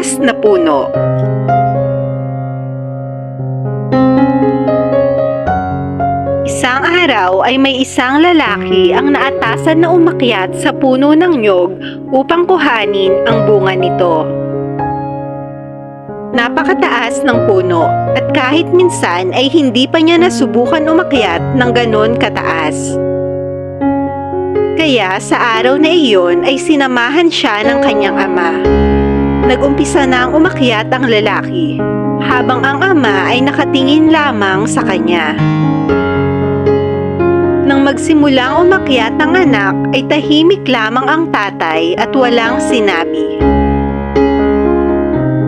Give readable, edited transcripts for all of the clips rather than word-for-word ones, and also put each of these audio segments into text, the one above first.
kataas na puno. Isang araw ay may isang lalaki ang naatasan na umakyat sa puno ng niyog upang kuhanin ang bunga nito. Napakataas ng puno at kahit minsan ay hindi pa niya nasubukan umakyat ng ganon kataas. Kaya sa araw na iyon ay sinamahan siya ng kanyang ama. Nag-umpisa na ang umakyat ang lalaki, habang ang ama ay nakatingin lamang sa kanya. Nang magsimulang umakyat ang anak ay tahimik lamang ang tatay at walang sinabi.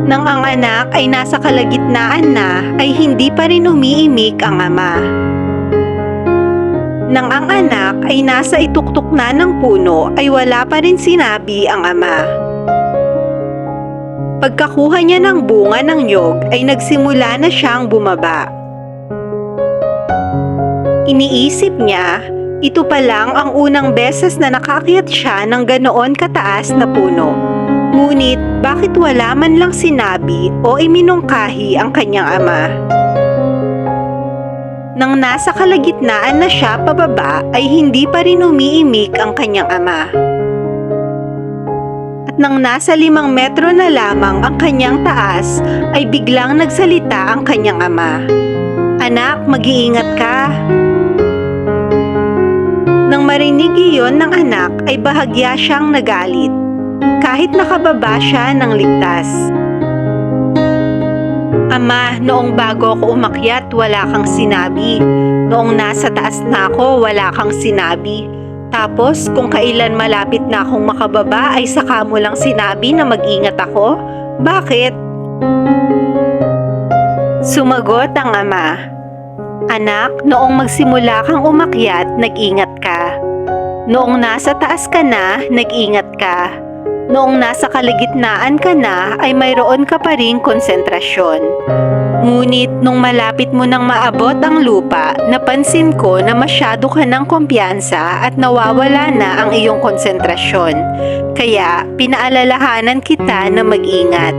Nang ang anak ay nasa kalagitnaan na ay hindi pa rin umiimik ang ama. Nang ang anak ay nasa ituktok na ng puno ay wala pa rin sinabi ang ama. Pagkakuha niya ng bunga ng niyog ay nagsimula na siyang bumaba. Iniisip niya, ito pa lang ang unang beses na nakakyat siya ng ganoon kataas na puno. Ngunit bakit wala man lang sinabi o iminungkahi ang kanyang ama? Nang nasa kalagitnaan na siya pababa ay hindi pa rin umiimik ang kanyang ama. At nang nasa 5 metro na lamang ang kanyang taas ay biglang nagsalita ang kanyang ama. "Anak, mag-iingat ka." Nang marinig iyon ng anak ay bahagya siyang nagalit, kahit nakababa siya ng ligtas. "Ama, noong bago ako umakyat wala kang sinabi. Noong nasa taas na ako wala kang sinabi. Tapos kung kailan malapit na akong makababa ay saka mo lang sinabi na mag-ingat ako? Bakit?" Sumagot ang ama. "Anak, noong magsimula kang umakyat, nag-ingat ka. Noong nasa taas ka na, nag-ingat ka. Noong nasa kalagitnaan ka na, ay mayroon ka pa ring konsentrasyon. Ngunit nung malapit mo nang maabot ang lupa, napansin ko na masyado ka ng kumpiyansa at nawawala na ang iyong konsentrasyon. Kaya pinaalalahanan kita na mag-ingat.